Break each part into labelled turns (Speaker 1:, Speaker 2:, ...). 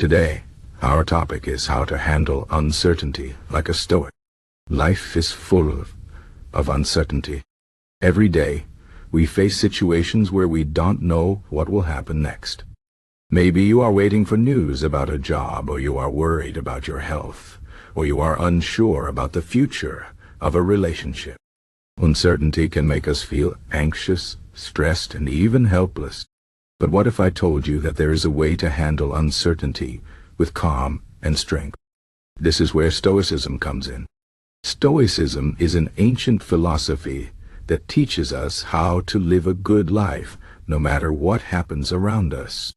Speaker 1: Today, our topic is how to handle uncertainty like a Stoic. Life is full of uncertainty. Every day, we face situations where we don't know what will happen next. Maybe you are waiting for news about a job, or you are worried about your health, or you are unsure about the future of a relationship. Uncertainty can make us feel anxious, stressed, and even helpless. But what if I told you that there is a way to handle uncertainty with calm and strength? This is where Stoicism comes in. Stoicism is an ancient philosophy that teaches us how to live a good life, no matter what happens around us.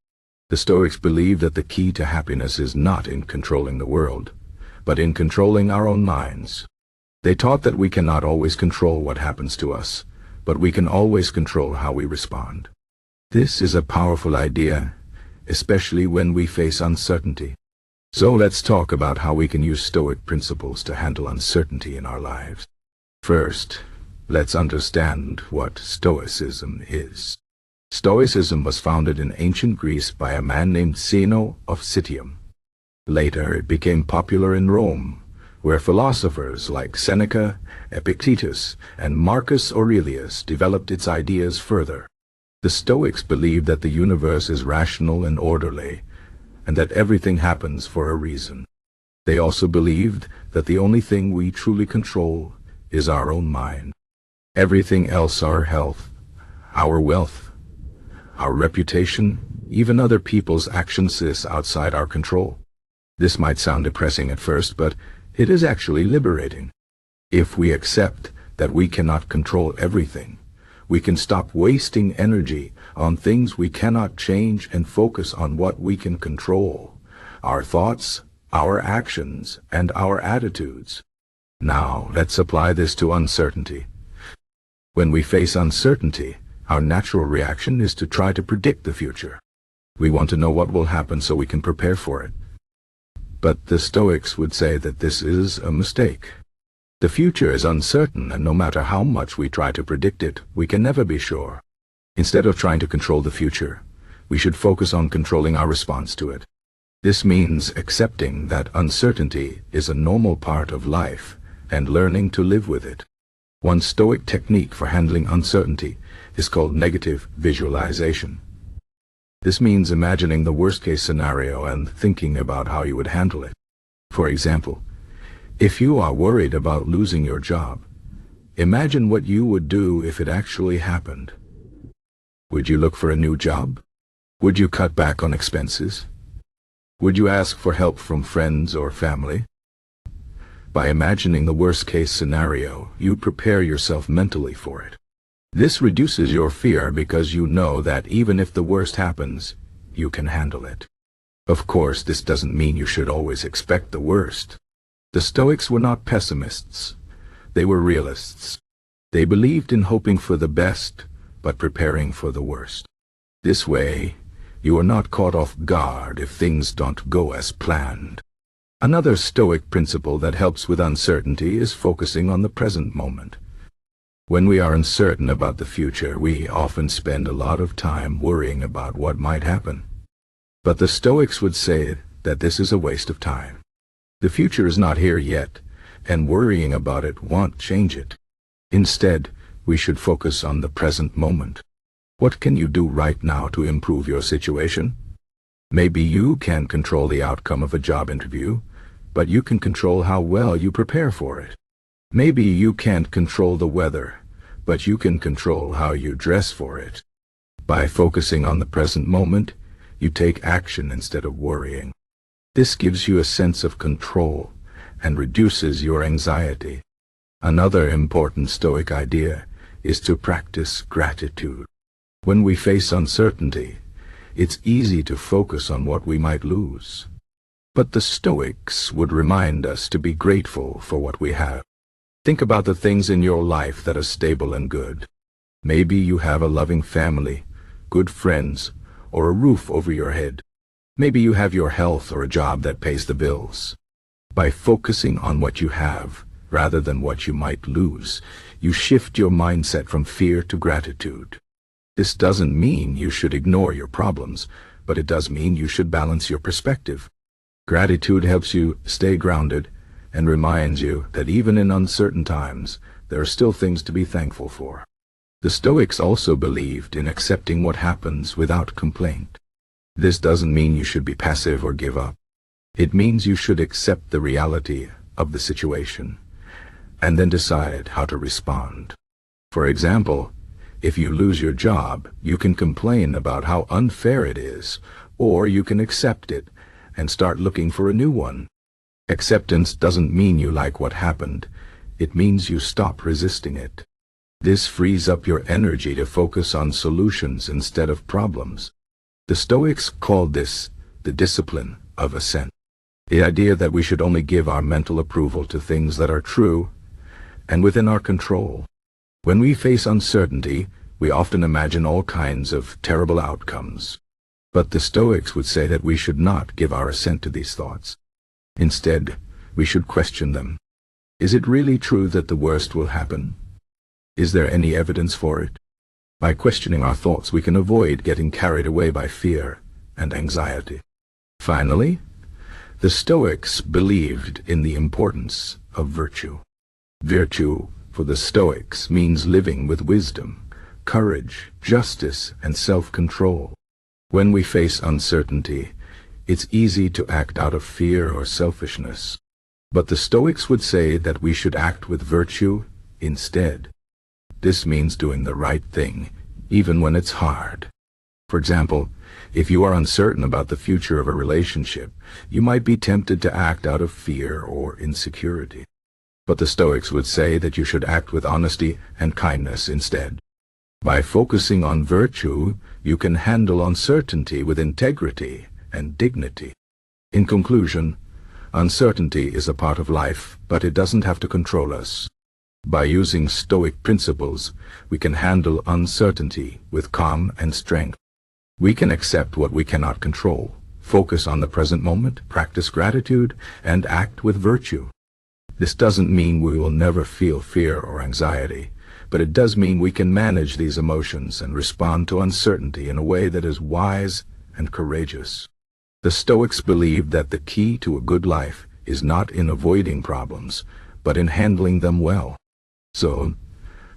Speaker 1: The Stoics believe that the key to happiness is not in controlling the world, but in controlling our own minds. They taught that we cannot always control what happens to us, but we can always control how we respond. This is a powerful idea, especially when we face uncertainty. So let's talk about how we can use Stoic principles to handle uncertainty in our lives. First, let's understand what Stoicism is. Stoicism was founded in ancient Greece by a man named Zeno of Citium. Later, it became popular in Rome, where philosophers like Seneca, Epictetus, and Marcus Aurelius developed its ideas further. The Stoics believed that the universe is rational and orderly, and that everything happens for a reason. They also believed that the only thing we truly control is our own mind. Everything else, our health, our wealth, our reputation, even other people's actions, is outside our control. This might sound depressing at first, but it is actually liberating. If we accept that we cannot control everything, we can stop wasting energy on things we cannot change and focus on what we can control: our thoughts, our actions, and our attitudes. Now, let's apply this to uncertainty. When we face uncertainty, our natural reaction is to try to predict the future. We want to know what will happen so we can prepare for it. But the Stoics would say that this is a mistake. The future is uncertain, and no matter how much we try to predict it, we can never be sure. Instead of trying to control the future, we should focus on controlling our response to it. This means accepting that uncertainty is a normal part of life and learning to live with it. One Stoic technique for handling uncertainty is called negative visualization. This means imagining the worst-case scenario and thinking about how you would handle it. For example, if you are worried about losing your job, imagine what you would do if it actually happened. Would you look for a new job? Would you cut back on expenses? Would you ask for help from friends or family? By imagining the worst-case scenario, you prepare yourself mentally for it. This reduces your fear because you know that even if the worst happens, you can handle it. Of course, this doesn't mean you should always expect the worst. The Stoics were not pessimists. They were realists. They believed in hoping for the best, but preparing for the worst. This way, you are not caught off guard if things don't go as planned. Another Stoic principle that helps with uncertainty is focusing on the present moment. When we are uncertain about the future, we often spend a lot of time worrying about what might happen. But the Stoics would say that this is a waste of time. The future is not here yet, and worrying about it won't change it. Instead, we should focus on the present moment. What can you do right now to improve your situation? Maybe you can't control the outcome of a job interview, but you can control how well you prepare for it. Maybe you can't control the weather, but you can control how you dress for it. By focusing on the present moment, you take action instead of worrying. This gives you a sense of control and reduces your anxiety. Another important Stoic idea is to practice gratitude. When we face uncertainty, it's easy to focus on what we might lose. But the Stoics would remind us to be grateful for what we have. Think about the things in your life that are stable and good. Maybe you have a loving family, good friends, or a roof over your head. Maybe you have your health or a job that pays the bills. By focusing on what you have, rather than what you might lose, you shift your mindset from fear to gratitude. This doesn't mean you should ignore your problems, but it does mean you should balance your perspective. Gratitude helps you stay grounded and reminds you that even in uncertain times, there are still things to be thankful for. The Stoics also believed in accepting what happens without complaint. This doesn't mean you should be passive or give up. It means you should accept the reality of the situation and then decide how to respond. For example, if you lose your job, you can complain about how unfair it is, or you can accept it and start looking for a new one. Acceptance doesn't mean you like what happened. It means you stop resisting it. This frees up your energy to focus on solutions instead of problems. The Stoics called this the discipline of assent. The idea that we should only give our mental approval to things that are true and within our control. When we face uncertainty, we often imagine all kinds of terrible outcomes. But the Stoics would say that we should not give our assent to these thoughts. Instead, we should question them. Is it really true that the worst will happen? Is there any evidence for it? By questioning our thoughts, we can avoid getting carried away by fear and anxiety. Finally, the Stoics believed in the importance of virtue. Virtue, for the Stoics, means living with wisdom, courage, justice, and self-control. When we face uncertainty, it's easy to act out of fear or selfishness. But the Stoics would say that we should act with virtue instead. This means doing the right thing, even when it's hard. For example, if you are uncertain about the future of a relationship, you might be tempted to act out of fear or insecurity. But the Stoics would say that you should act with honesty and kindness instead. By focusing on virtue, you can handle uncertainty with integrity and dignity. In conclusion, uncertainty is a part of life, but it doesn't have to control us. By using Stoic principles, we can handle uncertainty with calm and strength. We can accept what we cannot control, focus on the present moment, practice gratitude, and act with virtue. This doesn't mean we will never feel fear or anxiety, but it does mean we can manage these emotions and respond to uncertainty in a way that is wise and courageous. The Stoics believed that the key to a good life is not in avoiding problems, but in handling them well. So,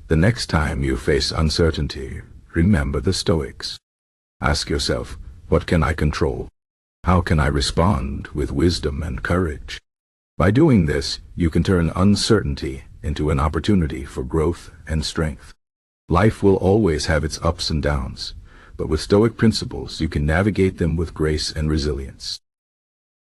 Speaker 1: the next time you face uncertainty, remember the Stoics. Ask yourself, what can I control? How can I respond with wisdom and courage? By doing this, you can turn uncertainty into an opportunity for growth and strength. Life will always have its ups and downs, but with Stoic principles, you can navigate them with grace and resilience.